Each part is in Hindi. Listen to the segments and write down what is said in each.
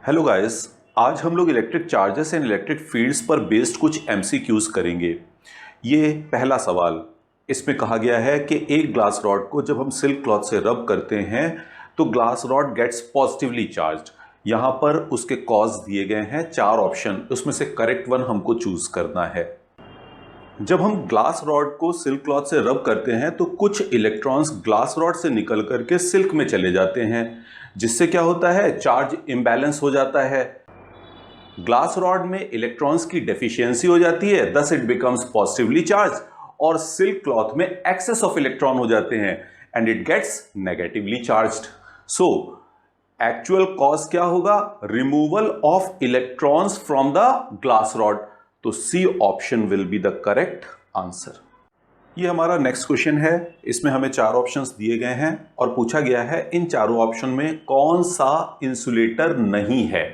हेलो गाइस, आज हम लोग electric charges and electric fields पर बेस्ड कुछ एमसीक्यूज करेंगे। ये पहला सवाल, इसमें कहा गया है कि एक ग्लास रॉड को जब हम सिल्क क्लॉथ से रब करते हैं तो glass rod gets positively charged. यहाँ पर उसके कॉज दिए गए हैं 4 ऑप्शन, उसमें से करेक्ट वन हमको चूज करना है। जब हम ग्लास रॉड को सिल्क क्लॉथ से रब करते हैं तो कुछ इलेक्ट्रॉन्स ग्लास रॉड से निकल करके सिल्क में चले जाते हैं, जिससे क्या होता है, चार्ज इम्बैलेंस हो जाता है। ग्लास रॉड में इलेक्ट्रॉन्स की डेफिशिएंसी हो जाती है, thus it becomes positively charged, और सिल्क क्लॉथ में एक्सेस ऑफ इलेक्ट्रॉन हो जाते हैं and it gets negatively charged. So actual cause क्या होगा? Removal of electrons from the glass rod. तो C option will be the correct answer. ये हमारा नेक्स्ट क्वेश्चन है। इसमें हमें 4 ऑप्शंस दिए गए हैं और पूछा गया है इन चारों ऑप्शन में कौन सा इंसुलेटर नहीं है।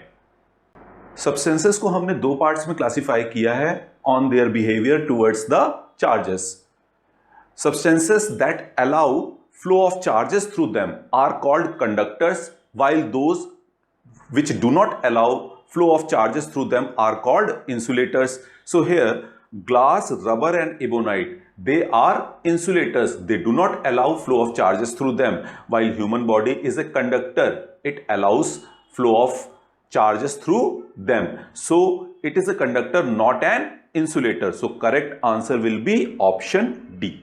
सब्सटेंसेस को हमने 2 पार्ट्स में क्लासिफाई किया है on their behaviour towards the charges. Substances that allow flow of charges through them are called conductors, while those which do not allow flow of charges through them are called insulators. So here glass, rubber and ebonite, they are insulators. They do not allow flow of charges through them, while human body is a conductor. It allows flow of charges through them. So it is a conductor, not an insulator. So correct answer will be option D.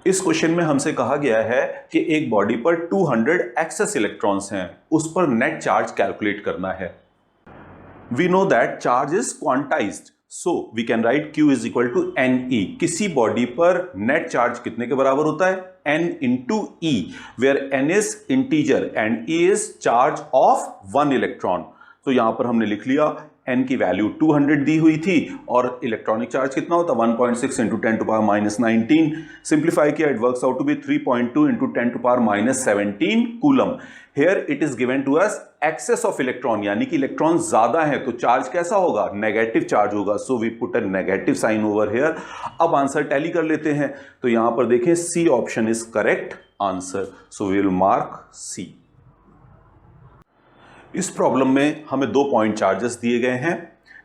इस क्वेश्चन में हमसे कहा गया है कि एक बॉडी पर 200 एक्सेस इलेक्ट्रॉन्स हैं, उस पर नेट चार्ज कैलकुलेट करना है। We know that charge is quantised, so we can write Q is equal to NE। किसी बॉडी पर नेट चार्ज कितने के बराबर होता है? N into E, where N is integer and E is charge of 1 electron. तो यहां पर हमने लिख लिया N की वैल्यू 200 दी हुई थी और इलेक्ट्रॉनिक चार्ज कितना होता है? 1.6 into 10 to power minus 19। Simplify किया, it works out to be 3.2 into 10 to power minus 17 coulomb. Here it is given to us excess of electron, यानी कि इलेक्ट्रॉन ज्यादा है तो चार्ज कैसा होगा? नेगेटिव चार्ज होगा। So we put a negative sign over here. अब आंसर टैली कर लेते हैं, तो यहां पर देखें C option is correct answer. So we will mark C. इस प्रॉब्लम में हमें 2 पॉइंट चार्जेस दिए गए हैं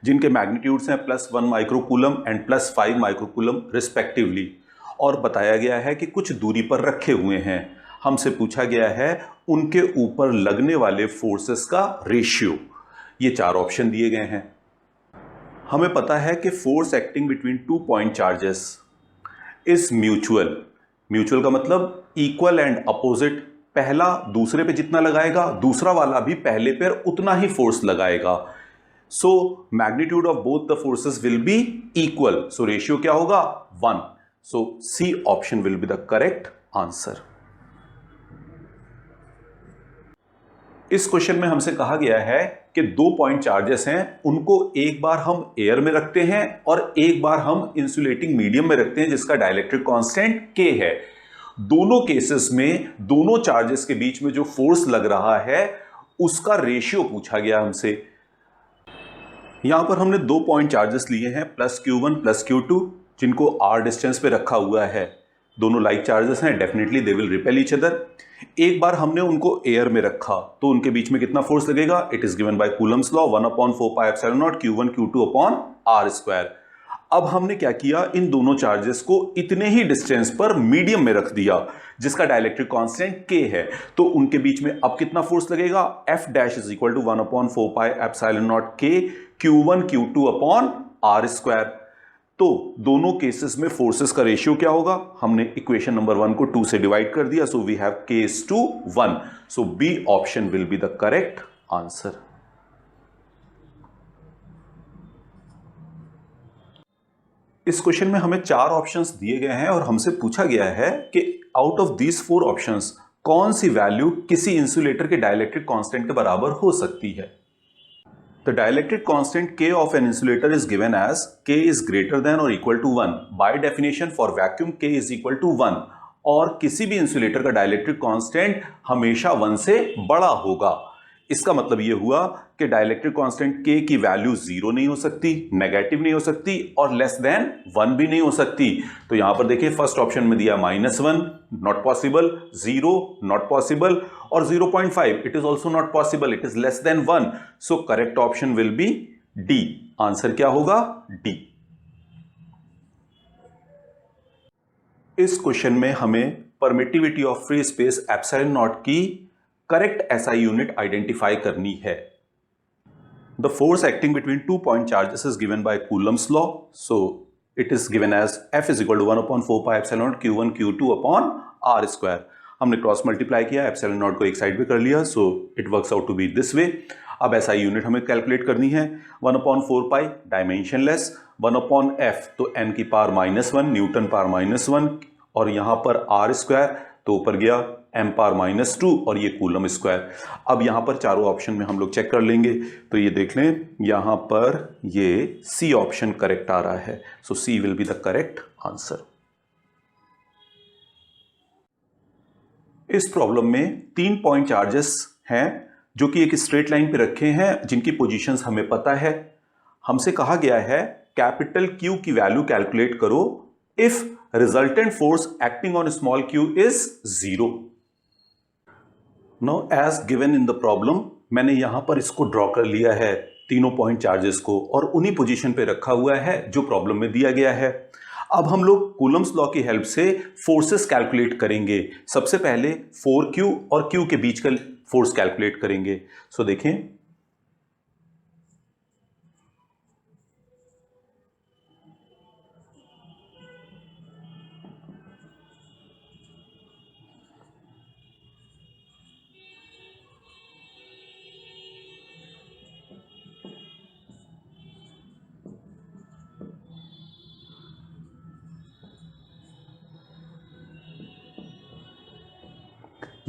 जिनके मैग्नीट्यूड्स हैं +1 माइक्रोकूलम एंड +5 माइक्रोकूलम रिस्पेक्टिवली, और बताया गया है कि कुछ दूरी पर रखे हुए हैं। हमसे पूछा गया है उनके ऊपर लगने वाले फोर्सेस का रेशियो। ये 4 ऑप्शन दिए गए हैं। हमें पता है कि force acting between 2 point charges is mutual. Mutual का मतलब इक्वल एंड अपोजिट। पहला दूसरे पे जितना लगाएगा, दूसरा वाला भी पहले पर उतना ही फोर्स लगाएगा। So magnitude of both the forces will be equal. So ratio क्या होगा? 1। So C option will be the correct answer. इस क्वेश्चन में हमसे कहा गया है कि 2 पॉइंट चार्जेस हैं, उनको एक बार हम एयर में रखते हैं और एक बार हम इंसुलेटिंग मीडियम में रखते हैं जिसका डाइलेक्ट्रिक कांस्टेंट K है। दोनों केसेस में दोनों चार्जेस के बीच में जो फोर्स लग रहा है उसका रेशियो पूछा गया हमसे। यहां पर हमने 2 पॉइंट चार्जेस लिए हैं, +Q1 +Q2, जिनको R डिस्टेंस पे रखा हुआ है। दोनों लाइक चार्जेस हैं, definitely they will repel each other. एक बार हमने उनको एयर में रखा तो उनके बीच में कितना फोर्स लगेगा? It is given by Coulomb's law, 1/4πε0 Q1 Q2/R²। अब हमने क्या किया, इन दोनों चार्जेस को इतने ही डिस्टेंस पर मीडियम में रख दिया जिसका डाइलेक्ट्रिक कांस्टेंट K है। तो उनके बीच में अब कितना फोर्स लगेगा? F' is equal to 1/4πε0 K Q1 Q2/R²। तो दोनों केसेस में फोर्सेस का रेशियो क्या होगा? हमने इक्वेशन नंबर 1 को 2 से डिवाइड कर दिया, so we have K:1। So B option will be the correct answer. इस क्वेश्चन में हमें 4 ऑप्शंस दिए गए हैं और हमसे पूछा गया है कि आउट ऑफ दीज 4 ऑप्शंस कौन सी वैल्यू किसी इंसुलेटर के डाइलेक्ट्रिक कांस्टेंट के बराबर हो सकती है। The dielectric constant K of an insulator is given as K is greater than और equal to 1। By definition for vacuum K is equal to 1, और किसी भी इंसुलेटर का डाइलेक्ट्रिक कांस्टेंट हमेशा 1 से बड़ा होगा। इसका मतलब ये हुआ कि डाइलेक्ट्रिक कांस्टेंट K की वैल्यू 0 नहीं हो सकती, नेगेटिव नहीं हो सकती और लेस देन 1 भी नहीं हो सकती। तो यहां पर देखिए फर्स्ट ऑप्शन में दिया -1 नॉट पॉसिबल, 0 नॉट पॉसिबल और 0.5 it is also not possible, it is less than 1। So correct option will be D. Answer क्या होगा? डी। इस क्वेश्चन में हमें permittivity of free space epsilon nought की करेक्ट एसआई यूनिट आइडेंटिफाई करनी है। The force acting between 2 point charges is given by Coulomb's law, so it is given as F is equal to 1/4 pi epsilon nought Q1 Q2 upon R square. हमने क्रॉस मल्टीप्लाई किया, एप्सिलॉन नॉट को एक साइड पे कर लिया, so it works out to be this way. अब एसआई यूनिट हमें कैलकुलेट करनी है। 1/4 पाई डायमेंशनलेस, 1/f तो n की पावर -1 न्यूटन पावर -1 और यहां पर R स्क्वायर तो ऊपर गया m पावर -2 और ये कूलम स्क्वायर। अब यहां पर चारों ऑप्शन में हम लोग चेक कर लेंगे, तो ये देख लें यहां पर ये सी ऑप्शन करेक्ट आ रहा है, so C will be the correct answer. इस प्रॉब्लम में 3 पॉइंट चार्जेस हैं जो कि एक स्ट्रेट लाइन पे रखे हैं, जिनकी पोजीशंस हमें पता है। हमसे कहा गया है कैपिटल Q की वैल्यू कैलकुलेट करो if resultant force acting on small q is 0। Now as given in the problem, मैंने यहां पर इसको ड्रॉ कर लिया है तीनों पॉइंट चार्जेस को और उन्हीं पोजीशन पे रखा हुआ है जो प्रॉब्लम में दिया गया है। अब हम लोग कूलम्स लॉ की हेल्प से फोर्सेस कैलकुलेट करेंगे। सबसे पहले 4q और q के बीच का फोर्स कैलकुलेट करेंगे। सो देखें,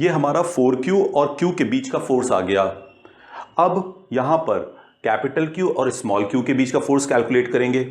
ये हमारा 4q और q के बीच का फोर्स आ गया। अब यहां पर कैपिटल Q और स्मॉल q के बीच का फोर्स कैलकुलेट करेंगे।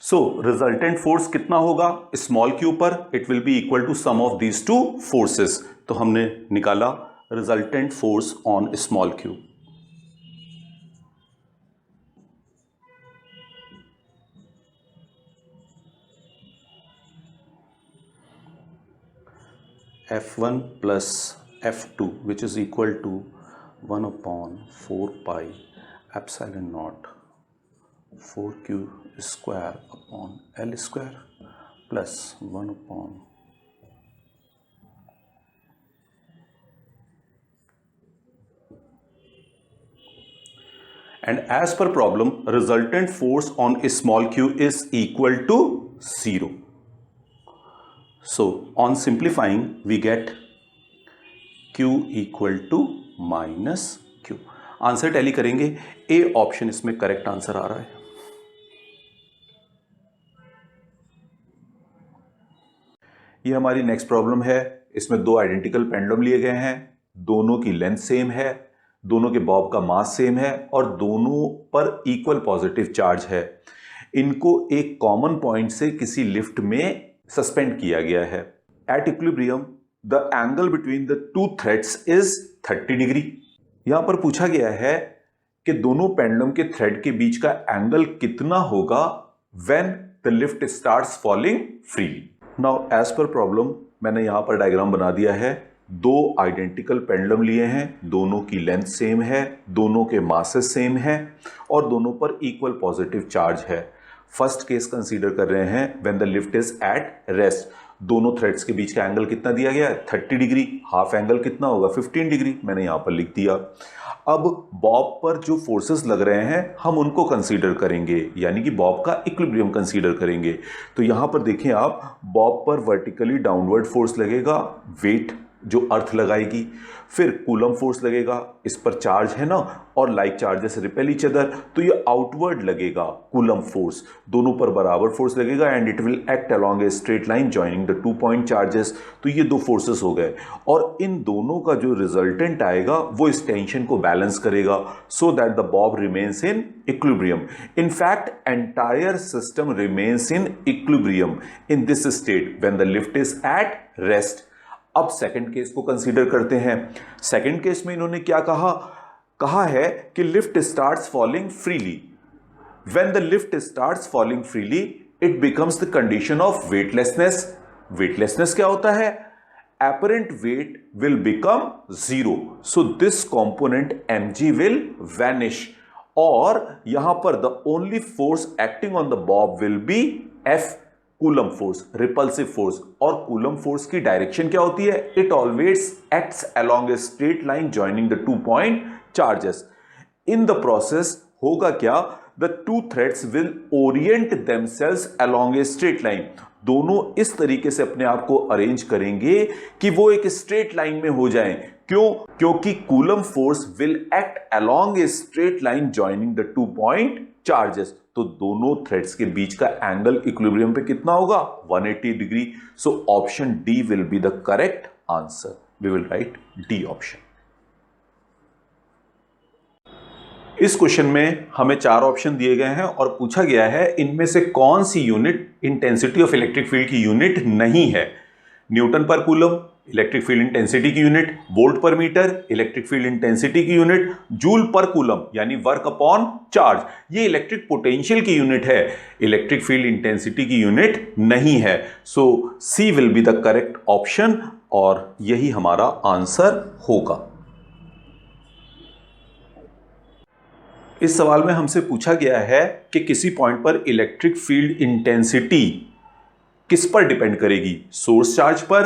सो रिजल्टेंट फोर्स कितना होगा स्मॉल q पर? It will be equal to sum of these two forces. तो हमने निकाला resultant force on small q। F1 plus F2 which is equal to 1/4 pi epsilon nought 4q square upon L square plus 1 upon and as per problem resultant force on a small q is equal to 0. So on simplifying we get q equal to minus q। Answer tally करेंगे, ए ऑप्शन इसमें करेक्ट आंसर आ रहा है। ये हमारी नेक्स्ट प्रॉब्लम है। इसमें दो आइडेंटिकल पेंडुलम लिए गए हैं, दोनों की लेंथ सेम है, दोनों के बॉब का मास सेम है और दोनों पर इक्वल पॉजिटिव चार्ज है। इनको एक कॉमन पॉइंट से किसी लिफ्ट में सस्पेंड किया गया है। At equilibrium the angle between the two threads is 30 degree. यहां पर पूछा गया है कि दोनों पेंडुलम के थ्रेड के बीच का एंगल कितना होगा when the lift starts falling freely. Now as per problem मैंने यहां पर डायग्राम बना दिया है। दो आइडेंटिकल पेंडुलम लिए हैं, दोनों की लेंथ सेम है, दोनों के मासेस सेम है और दोनों पर इक्वल पॉजिटिव चार्ज है। फर्स्ट केस कंसीडर कर रहे हैं when the lift is at rest. दोनों थ्रेड्स के बीच का एंगल कितना दिया गया है? 30 डिग्री। हाफ एंगल कितना होगा? 15 डिग्री। मैंने यहां पर लिख दिया। अब बॉब पर जो फोर्सेस लग रहे हैं हम उनको कंसीडर करेंगे, यानी कि बॉब का इक्विलिब्रियम कंसीडर करेंगे। तो यहां पर देखें आप, बॉब पर वर्टिकली डाउनवर्ड फोर्स लगेगा, वेट जो अर्थ लगाएगी, फिर कूलम फोर्स लगेगा, इस पर चार्ज है ना, और like charges repel each other, तो ये आउटवर्ड लगेगा कूलम फोर्स, दोनों पर बराबर फोर्स लगेगा and it will act along a straight line joining the 2 point charges. तो ये दो फोर्सेस हो गए और इन दोनों का जो रिजल्टेंट आएगा वो इस टेंशन को बैलेंस करेगा so that the Bob remains in equilibrium. In fact entire system remains in equilibrium in this state when the lift is at rest. अब सेकंड केस को कंसीडर करते हैं। सेकंड केस में इन्होंने क्या कहा है कि lift starts falling freely. When the lift starts falling freely it becomes the condition of weightlessness. Weightlessness क्या होता है? apparent weight will become zero, so this component mg will vanish और यहां पर the only force acting on the bob will be F, coulomb force, repulsive force. और कूलम फोर्स की डायरेक्शन क्या होती है? It always acts along a straight line joining the 2 point charges. In the process होगा क्या? The two threads will Orient themselves along a straight line. दोनों इस तरीके से अपने आप को अरेंज करेंगे कि वो एक स्ट्रेट लाइन में हो जाएं। क्यों? क्योंकि coulomb force will act along a straight line joining the 2 point charges. तो दोनों थ्रेड्स के बीच का एंगल इक्विलिब्रियम पे कितना होगा? 180 degree. So option D will be the correct answer. We will write D option. इस क्वेश्चन में हमें 4 ऑप्शन दिए गए हैं और पूछा गया है इनमें से कौन सी unit intensity of electric field की यूनिट नहीं है। Newton per coulomb electric field intensity की unit, volt per metre electric field intensity की यूनिट, जूल पर कूलम यानी वर्क अपॉन चार्ज ये इलेक्ट्रिक पोटेंशियल की यूनिट है, इलेक्ट्रिक फील्ड इंटेंसिटी की यूनिट नहीं है। So C will be the correct option और यही हमारा आंसर होगा। इस सवाल में हमसे पूछा गया है कि किसी पॉइंट पर इलेक्ट्रिक फील्ड इंटेंसिटी किस पर डिपेंड करेगी? सोर्स चार्ज पर,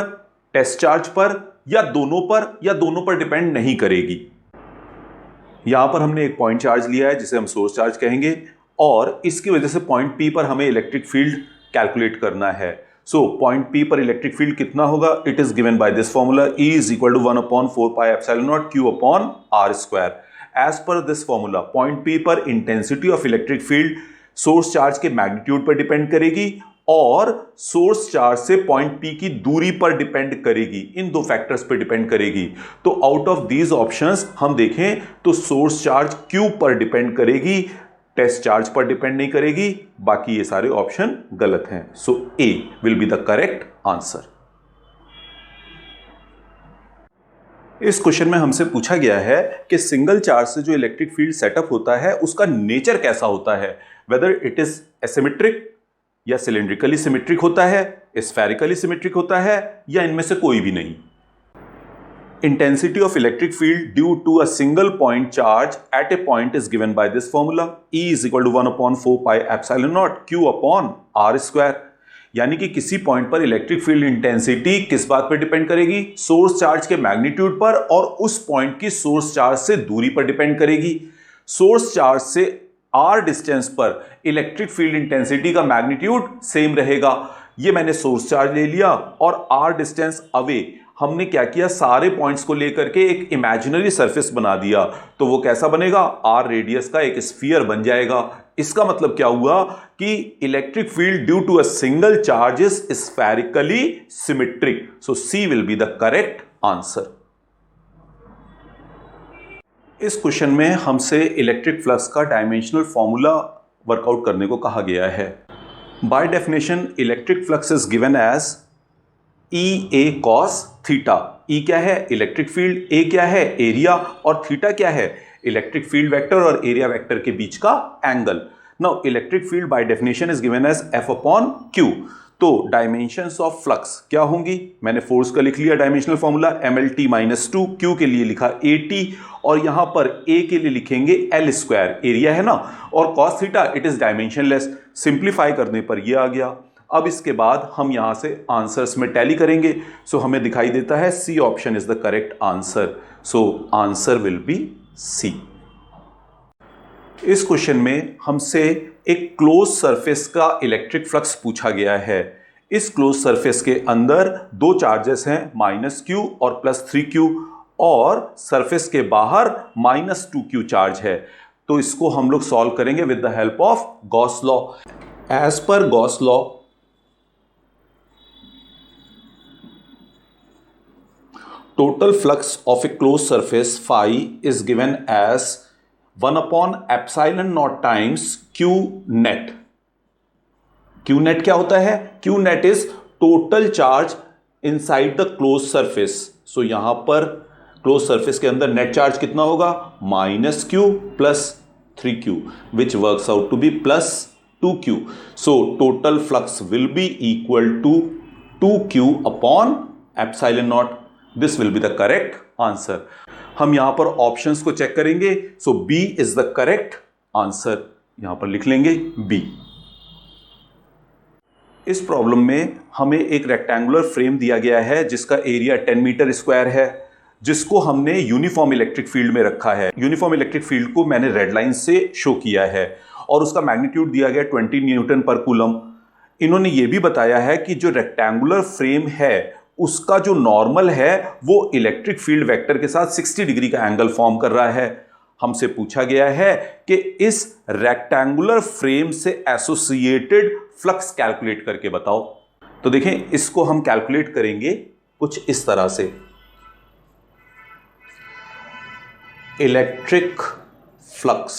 टेस्ट चार्ज पर या दोनों पर डिपेंड नहीं करेगी। यहां पर हमने एक पॉइंट चार्ज लिया है जिसे हम सोर्स चार्ज कहेंगे और इसकी वजह से पॉइंट P पर हमें इलेक्ट्रिक फील्ड कैलकुलेट करना है। सो पॉइंट P पर इलेक्ट्रिक फील्ड कितना होगा? It is given by this formula E is equal to 1/4 pi epsilon nought Q upon R square. As per this formula point P पर intensity of electric field source charge के मैग्नीट्यूड पर डिपेंड करेगी और सोर्स चार्ज से पॉइंट P की दूरी पर डिपेंड करेगी। इन दो फैक्टर्स पर डिपेंड करेगी। तो आउट ऑफ दीज ऑप्शंस हम देखें तो सोर्स चार्ज Q पर डिपेंड करेगी, टेस्ट चार्ज पर डिपेंड नहीं करेगी। बाकी ये सारे ऑप्शन गलत हैं। सो A will be the correct answer. इस क्वेश्चन में हमसे पूछा गया है कि सिंगल चार्ज से जो इलेक्ट्रिक फील्ड सेटअप होता है उसका नेचर कैसा होता है, वेदर इट इज एसिमेट्रिक या सिलिंड्रिकली सिमेट्रिक होता है, स्फेरिकली सिमेट्रिक होता है या इनमें से कोई भी नहीं। Intensity of electric field due to a single point charge at a point is given by this formula E is equal to 1/4 pi epsilon nought Q upon R square. यानी कि किसी पॉइंट पर इलेक्ट्रिक फील्ड इंटेंसिटी किस बात पर डिपेंड करेगी? सोर्स चार्ज के मैग्नीट्यूड पर और उस पॉइंट की सोर्स चार्ज से दूरी पर डिपेंड करेगी। सोर्स चार्ज से R डिस्टेंस पर इलेक्ट्रिक फील्ड इंटेंसिटी का मैग्नीट्यूड सेम रहेगा। ये मैंने सोर्स चार्ज ले लिया और R डिस्टेंस अवे हमने क्या किया, सारे पॉइंट्स को लेकर के एक इमेजिनरी सरफेस बना दिया। तो वो कैसा बनेगा? R रेडियस का एक स्फीयर बन जाएगा। इसका मतलब क्या हुआ कि electric field due to a single charge is spherically symmetric. So C will be the correct answer. इस क्वेश्चन में हमसे इलेक्ट्रिक फ्लक्स का डायमेंशनल फॉर्मूला वर्कआउट करने को कहा गया है। By definition electric flux is given as E A cos theta. E क्या है? इलेक्ट्रिक फील्ड, A क्या है? एरिया, और थीटा क्या है? इलेक्ट्रिक फील्ड वेक्टर और एरिया वेक्टर के बीच का angle. Now electric field by definition is given as F upon Q। तो डायमेंशंस ऑफ फ्लक्स क्या होंगी? मैंने फोर्स का लिख लिया डायमेंशनल फॉर्मूला MLT-2, Q के लिए लिखा AT और यहां पर A के लिए लिखेंगे L स्क्वायर, एरिया है ना, और cos theta it is dimensionless. Simplify करने पर ये आ गया। अब इसके बाद हम यहां से आंसर्स में टैली करेंगे। सो हमें दिखाई देता है C option is the correct answer. So answer will be C। इस क्वेश्चन में हमसे एक क्लोज सरफेस का इलेक्ट्रिक फ्लक्स पूछा गया है। इस क्लोज सरफेस के अंदर दो चार्जेस हैं -q और +3q और सरफेस के बाहर -2q चार्ज है। तो इसको हम लोग सॉल्व करेंगे with the help of Gauss law. As per Gauss law total flux of a closed surface phi is given as 1/epsilon naught times q net. q net क्या होता है? q net is total charge inside the closed surface. So यहां पर closed surface के अंदर net charge कितना होगा? -q plus 3q which works out to be plus 2q. So total flux will be equal to 2q upon epsilon naught. This will be the correct answer. हम यहां पर ऑप्शंस को चेक करेंगे। So B is the correct answer, यहां पर लिख लेंगे बी। इस प्रॉब्लम में हमें एक रेक्टेंगुलर फ्रेम दिया गया है जिसका एरिया 10 मीटर स्क्वायर है, जिसको हमने यूनिफॉर्म इलेक्ट्रिक फील्ड में रखा है। यूनिफॉर्म इलेक्ट्रिक फील्ड को मैंने रेड लाइन से शो किया है और उसका मैग्नीट्यूड दिया गया 20 न्यूटन पर कूलम। इन्होंने ये भी बताया है कि जो रेक्टेंगुलर फ्रेम है उसका जो नॉर्मल है वो इलेक्ट्रिक फील्ड वेक्टर के साथ 60 डिग्री का एंगल फॉर्म कर रहा है। हमसे पूछा गया है कि इस रेक्टेंगुलर फ्रेम से एसोसिएटेड फ्लक्स कैलकुलेट करके बताओ। तो देखें, इसको हम कैलकुलेट करेंगे कुछ इस तरह से। Electric flux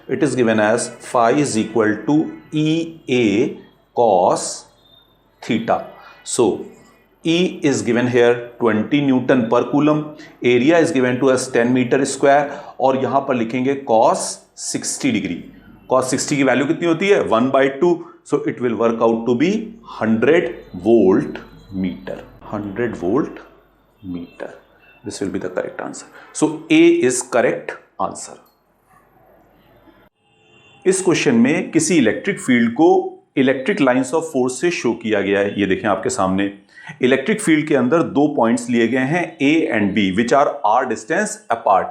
it is given as phi is equal to EA cos theta. So E is given here 20 newton per coulomb, area is given to us 10 metre square और यहां पर लिखेंगे cos 60 डिग्री। cos 60 की वैल्यू कितनी होती है? 1/2। So it will work out to be 100 volt metre. 100 volt metre. This will be the correct answer. So A is correct answer. इस क्वेश्चन में किसी इलेक्ट्रिक फील्ड को इलेक्ट्रिक लाइंस ऑफ फोर्स से शो किया गया है। ये देखें आपके सामने, इलेक्ट्रिक फील्ड के अंदर दो पॉइंट्स लिए गए हैं A and B which are distance apart.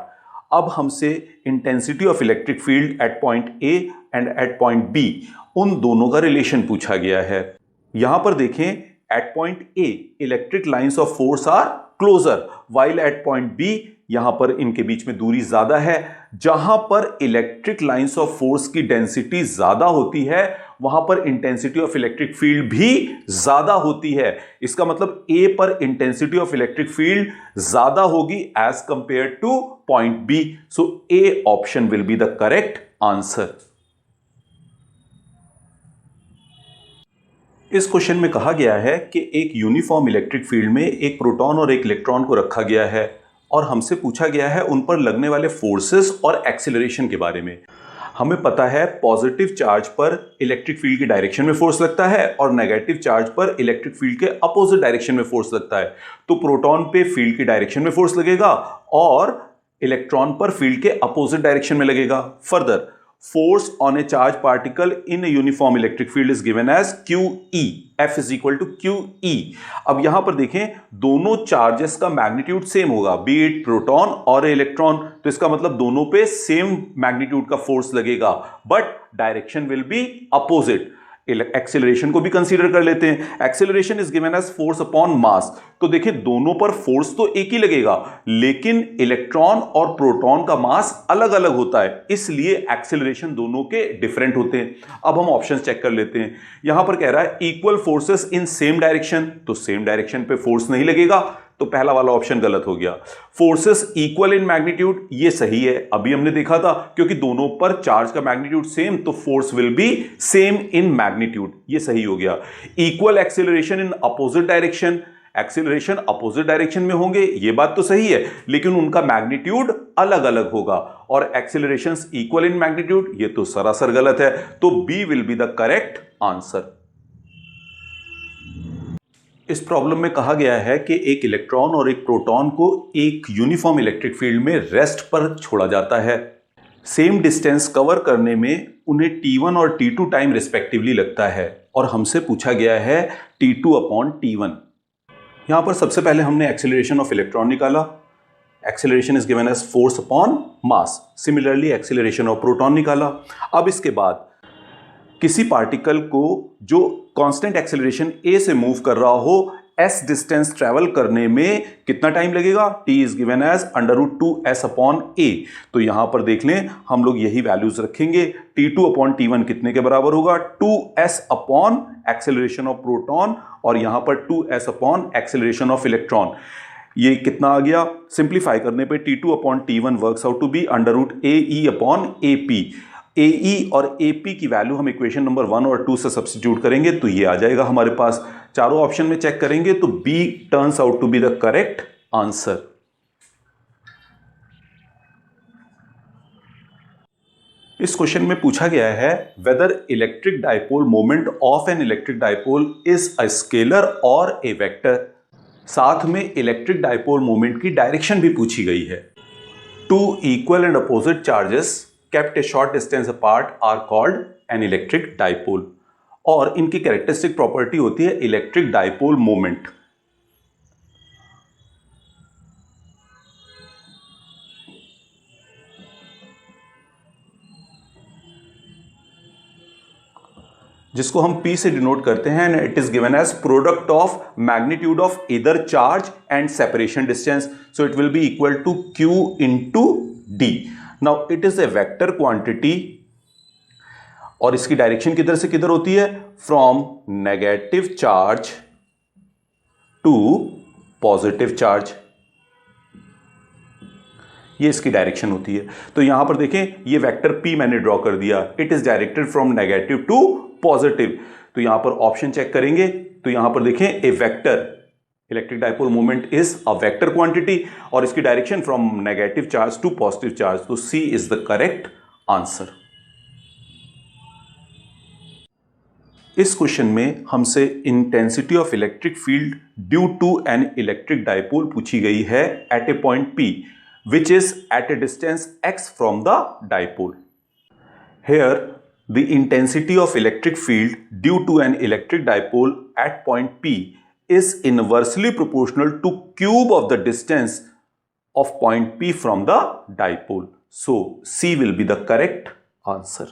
अब हमसे intensity of electric field at point A and at point B, उन दोनों का रिलेशन पूछा गया है। यहां पर देखें, at point A electric lines of force are closer while at point B यहां पर इनके बीच में दूरी ज्यादा है। जहां पर इलेक्ट्रिक लाइंस ऑफ फोर्स की डेंसिटी ज्यादा होती है वहां पर इंटेंसिटी ऑफ इलेक्ट्रिक फील्ड भी ज्यादा होती है। इसका मतलब ए पर इंटेंसिटी ऑफ इलेक्ट्रिक फील्ड ज्यादा होगी as compare to point B. So A option will be the correct answer. इस क्वेश्चन में कहा गया है कि एक यूनिफॉर्म इलेक्ट्रिक फील्ड में एक प्रोटॉन और एक इलेक्ट्रॉन को रखा गया है और हमसे पूछा गया है उन पर लगने वाले फोर्सेस और एक्सीलरेशन के बारे में। हमें पता है पॉजिटिव चार्ज पर इलेक्ट्रिक फील्ड की डायरेक्शन में फोर्स लगता है और नेगेटिव चार्ज पर इलेक्ट्रिक फील्ड के अपोजिट डायरेक्शन में फोर्स लगता है। तो प्रोटॉन पे फील्ड की डायरेक्शन में फोर्स लगेगा और इलेक्ट्रॉन पर फील्ड के अपोजिट डायरेक्शन में लगेगा। Further, force on a charged particle in a uniform electric field is given as QE. F is equal to QE. अब यहां पर देखें, दोनों चार्जेस का मैग्नीट्यूड सेम होगा, बी इट प्रोटॉन और इलेक्ट्रॉन। तो इसका मतलब दोनों पे सेम मैग्नीट्यूड का फोर्स लगेगा, but direction will be opposite. Acceleration को भी कंसीडर कर लेते हैं। Acceleration is given as force upon mass. तो देखिए, दोनों पर फोर्स तो एक ही लगेगा, लेकिन इलेक्ट्रॉन और प्रोटॉन का मास अलग अलग होता है, इसलिए एक्सेलरेशन दोनों के डिफरेंट होते हैं। अब हम ऑप्शंस चेक कर लेते हैं। यहां पर कह रहा है equal forces in same direction, तो सेम डायरेक्शन पे फोर्स नहीं लगेगा, तो पहला वाला ऑप्शन गलत हो गया। फोर्सेस इक्वल इन मैग्नीट्यूड, ये सही है, अभी हमने देखा था, क्योंकि दोनों पर चार्ज का मैग्नीट्यूड सेम, तो force will be same in magnitude, ये सही हो गया। Equal acceleration in opposite direction, acceleration opposite direction में होंगे, ये बात तो सही है, लेकिन उनका मैग्नीट्यूड अलग अलग होगा। और एक्सेलरेशंस इक्वल इन मैग्नीट्यूड, ये तो सरासर गलत है। तो B will be the correct answer. इस प्रॉब्लम में कहा गया है कि एक इलेक्ट्रॉन और एक प्रोटॉन को एक यूनिफॉर्म इलेक्ट्रिक फील्ड में रेस्ट पर छोड़ा जाता है। सेम डिस्टेंस कवर करने में उन्हें T1 और T2 टाइम रिस्पेक्टिवली लगता है और हमसे पूछा गया है T2 अपॉन T1। यहां पर सबसे पहले हमने एक्सेलरेशन ऑफ इलेक्ट्रॉन निकाला। Acceleration is given as force upon mass. Similarly acceleration of proton निकाला। अब इसके बाद किसी पार्टिकल को जो कांस्टेंट एक्सेलरेशन a से मूव कर रहा हो s डिस्टेंस ट्रेवल करने में कितना टाइम लगेगा, t is given as √2s upon a। तो यहां पर देख लें, हम लोग यही वैल्यूज रखेंगे। t2 अपॉन t1 कितने के बराबर होगा, 2s upon acceleration of proton, और यहां पर 2s upon acceleration of electron. ये कितना आ गया, सिंप्लीफाई करने पे t2 upon t1 works out to be √ae upon ap। AE और AP की वैल्यू हम इक्वेशन नंबर 1 और 2 से सब्स्टिट्यूट करेंगे तो ये आ जाएगा हमारे पास। चारों ऑप्शन में चेक करेंगे तो B turns out to be the correct answer. इस क्वेश्चन में पूछा गया है whether electric dipole moment of an electric dipole is a scalar और ए वेक्टर। साथ में इलेक्ट्रिक डाइपोल मोमेंट की डायरेक्शन भी पूछी गई है। Two equal and opposite charges kept a short distance apart are called an electric dipole, और इनकी कैरेक्टरिस्टिक प्रॉपर्टी होती है इलेक्ट्रिक डाइपोल मोमेंट। जिसको हम P से डिनोट करते हैं, and it is given as product of magnitude of either charge and separation distance, so it will be equal to Q into D। Now it is a vector quantity और इसकी डायरेक्शन किधर से किधर होती है, from negative charge to positive charge, ये इसकी डायरेक्शन होती है। तो यहां पर देखें, ये वेक्टर P मैंने ड्रॉ कर दिया, it is directed from negative to positive. तो यहां पर ऑप्शन चेक करेंगे तो यहां पर देखें, a vector electric dipole moment is a vector quantity और इसकी direction from negative charge to positive charge, तो C is the correct answer. इस क्वेश्चन में हमसे intensity of electric field due to an electric dipole पूछी गई है at a point P which is at a distance x from the dipole. Here the intensity of electric field due to an electric dipole at point P is inversely proportional to cube of the distance of point P from the dipole. So C will be the correct answer.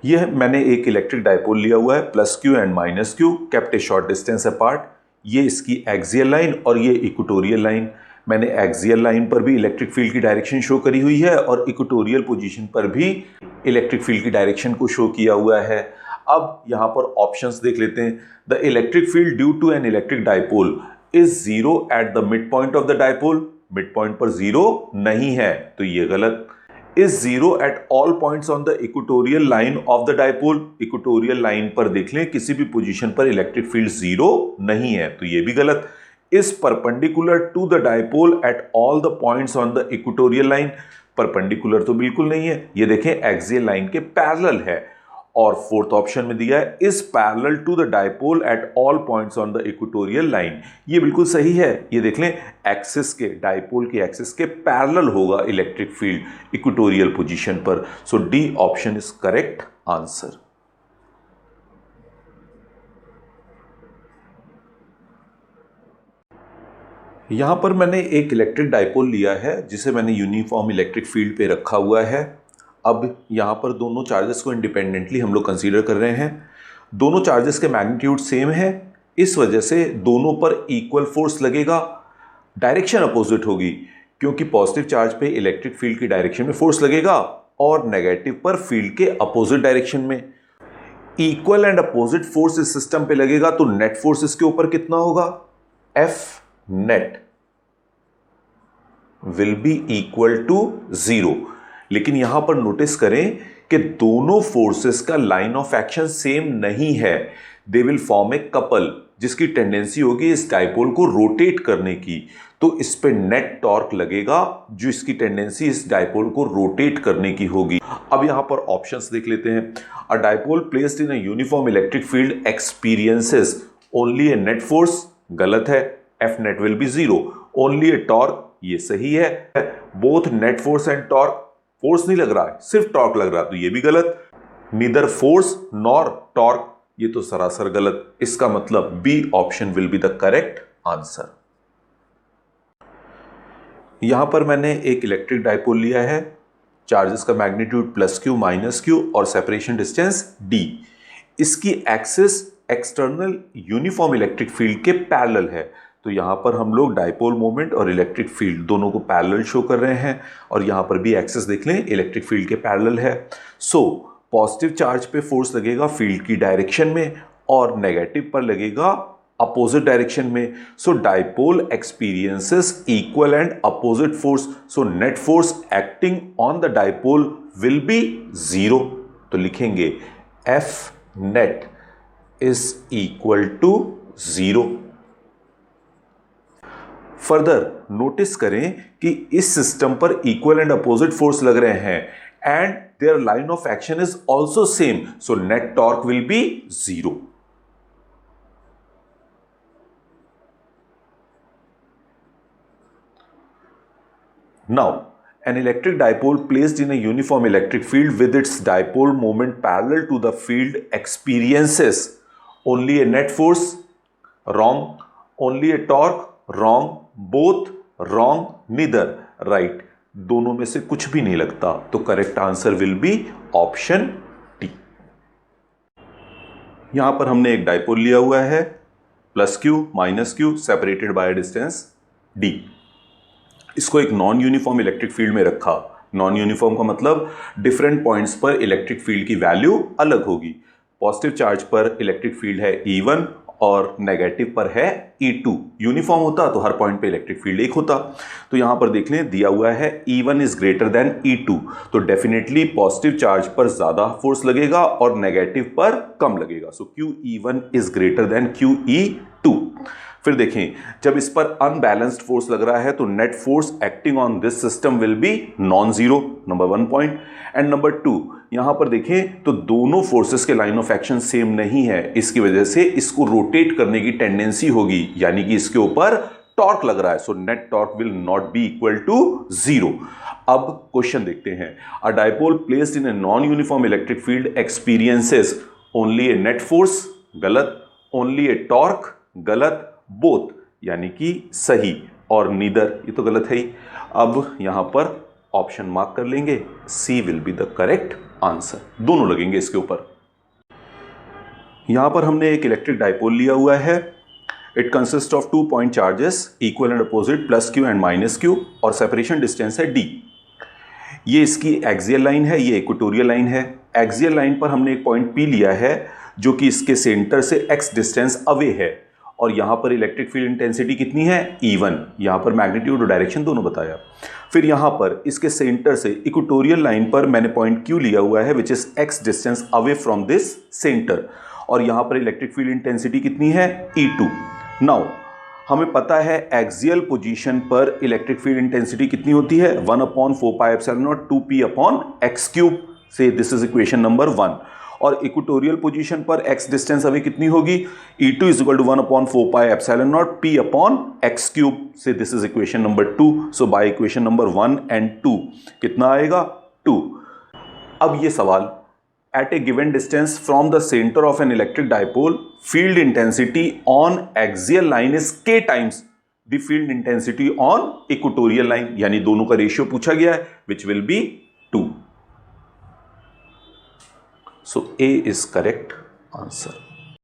यह मैंने एक इलेक्ट्रिक डाइपोल लिया हुआ है +q and -q, kept a short distance apart। ये इसकी एक्सियल लाइन और ये इक्वेटोरियल लाइन। मैंने एक्सियल लाइन पर भी इलेक्ट्रिक फील्ड की डायरेक्शन शो करी हुई है और इक्वेटोरियल पोजीशन पर भी इलेक्ट्रिक फील्ड की डायरेक्शन को शो किया हुआ है। अब यहां पर ऑप्शंस देख लेते हैं। The electric field due to an electric dipole is 0 at the mid point of the dipole. Mid point पर 0 नहीं है तो ये गलत। Is 0 at all points on the equatorial line of the dipole. Equatorial line पर देख लें, किसी भी पोजीशन पर इलेक्ट्रिक फील्ड 0 नहीं है तो ये भी गलत। Is perpendicular to the dipole at all the points on the equatorial line. Perpendicular तो बिल्कुल नहीं है, ये देखें एक्सियल लाइन के पैरेलल है। और फोर्थ ऑप्शन में दिया है is parallel to the dipole at all points on the equatorial line. ये बिल्कुल सही है, ये देख लें एक्सिस के, डाइपोल के एक्सिस के पैरेलल होगा इलेक्ट्रिक फील्ड इक्वेटोरियल पोजीशन पर। So D option is correct answer. यहां पर मैंने एक इलेक्ट्रिक डाइपोल लिया है जिसे मैंने यूनिफॉर्म इलेक्ट्रिक फील्ड पे रखा हुआ है। अब यहां पर दोनों चार्जेस को इंडिपेंडेंटली हम लोग कंसीडर कर रहे हैं। दोनों चार्जेस के मैग्नीट्यूड सेम है, इस वजह से दोनों पर इक्वल फोर्स लगेगा। डायरेक्शन अपोजिट होगी क्योंकि पॉजिटिव चार्ज पे इलेक्ट्रिक फील्ड की डायरेक्शन में फोर्स लगेगा और नेगेटिव पर फील्ड के अपोजिट डायरेक्शन में। इक्वल एंड अपोजिट फोर्स इस सिस्टम पे लगेगा तो नेट फोर्स इसके ऊपर कितना होगा, F net will be equal to 0। लेकिन यहां पर नोटिस करें कि दोनों फोर्सेस का लाइन ऑफ एक्शन सेम नहीं है। They will form a couple जिसकी टेंडेंसी होगी इस डाइपोल को रोटेट करने की, तो इस पे नेट टॉर्क लगेगा जो इसकी टेंडेंसी इस डाइपोल को रोटेट करने की होगी। अब यहां पर ऑप्शंस देख लेते हैं। A dipole placed in a uniform electric field experiences only a net force, गलत है। F net will B 0। Only a torque, ये सही है। Both net force and torque, force नहीं लग रहा है सिर्फ टॉर्क लग रहा है तो ये भी गलत। नीदर फोर्स नॉर टॉर्क, ये तो सरासर गलत। इसका मतलब B option will be the correct answer. यहां पर मैंने एक इलेक्ट्रिक डाइपोल लिया है चार्जेस का magnitude plus Q minus Q और सेपरेशन डिस्टेंस डी। इसकी axis external uniform electric field के पैरेलल है। तो यहां पर हम लोग डाइपोल मोमेंट और इलेक्ट्रिक फील्ड दोनों को पैरेलल शो कर रहे हैं और यहां पर भी एक्सिस देख लें इलेक्ट्रिक फील्ड के पैरेलल है। सो पॉजिटिव चार्ज पे फोर्स लगेगा फील्ड की डायरेक्शन में और नेगेटिव पर लगेगा अपोजिट डायरेक्शन में। So dipole experiences equal and opposite force. So net force acting on the dipole will be zero. तो लिखेंगे F net is equal to zero. Further notice करें कि इस सिस्टम पर इक्वल एंड अपोजिट फोर्स लग रहे हैं and their line of action is also same. So net torque will be zero. Now an electric dipole placed in a uniform electric field with its dipole moment parallel to the field experiences only a net force, wrong, only a torque, wrong, both, wrong, neither, right। दोनों में से कुछ भी नहीं लगता तो correct answer will be option D. यहां पर हमने एक डाइपोल लिया हुआ है plus Q minus Q separated by distance D. इसको एक नॉन यूनिफॉर्म इलेक्ट्रिक फील्ड में रखा। नॉन यूनिफॉर्म का मतलब डिफरेंट पॉइंट्स पर इलेक्ट्रिक फील्ड की वैल्यू अलग होगी। पॉजिटिव चार्ज पर इलेक्ट्रिक फील्ड है E1 और नेगेटिव पर है E2। यूनिफॉर्म होता तो हर पॉइंट पे इलेक्ट्रिक फील्ड एक होता। तो यहां पर देख लें दिया हुआ है E1 is greater then E2 तो डेफिनेटली पॉजिटिव चार्ज पर ज्यादा फोर्स लगेगा और नेगेटिव पर कम लगेगा। सो QE1 is greater then QE2। फिर देखें जब इस पर अनबैलेंस्ड फोर्स लग रहा है तो net force acting on this system will be non zero. Number 1 point. And number 2 यहां पर देखें तो दोनों फोर्सेस के लाइन ऑफ एक्शन सेम नहीं है। इसकी वजह से इसको रोटेट करने की टेंडेंसी होगी यानी कि इसके ऊपर टॉर्क लग रहा है। So net torque will not be equal to zero. अब क्वेश्चन देखते हैं। A dipole placed in a non uniform electric field experiences only a net force, गलत, ओनली ए टॉर्क, गलत, बोथ यानी कि सही, और नीदर ये तो गलत है ही। अब यहां पर ऑप्शन मार्क कर लेंगे, C will be the correct answer. दोनों लगेंगे इसके ऊपर। यहां पर हमने एक इलेक्ट्रिक डाइपोल लिया हुआ है। It consist of 2 point charges equal and opposite plus Q and minus Q और सेपरेशन डिस्टेंस है डी। ये इसकी एक्सियल लाइन है, ये इक्वेटोरियल लाइन है। एक्सियल लाइन पर हमने एक पॉइंट पी लिया है जो कि इसके सेंटर से एक्स डिस्टेंस अवे है और यहां पर इलेक्ट्रिक फील्ड इंटेंसिटी कितनी है E1। यहां पर मैग्नीट्यूड और डायरेक्शन दोनों बताया। फिर यहां पर इसके सेंटर से इक्वेटोरियल लाइन पर मैंने पॉइंट Q लिया हुआ है which is x distance away from this centre और यहां पर इलेक्ट्रिक फील्ड इंटेंसिटी कितनी है E2। नाउ हमें पता है एक्सियल पोजीशन पर इलेक्ट्रिक फील्ड इंटेंसिटी कितनी होती है 1/4πε0 2p/x³ से दिस इज इक्वेशन नंबर 1। और इक्वेटोरियल पोजीशन पर x डिस्टेंस अभी कितनी होगी E2 is equal to 1/4πε0 p/x³ से this is equation number 2। So by equation number 1 and 2 कितना आएगा 2। अब ये सवाल at a given distance from the center of an electric dipole field intensity on axial line is k times the field intensity on equatorial line यानी दोनों का रेशियो पूछा गया है which will be 2। So A is correct answer।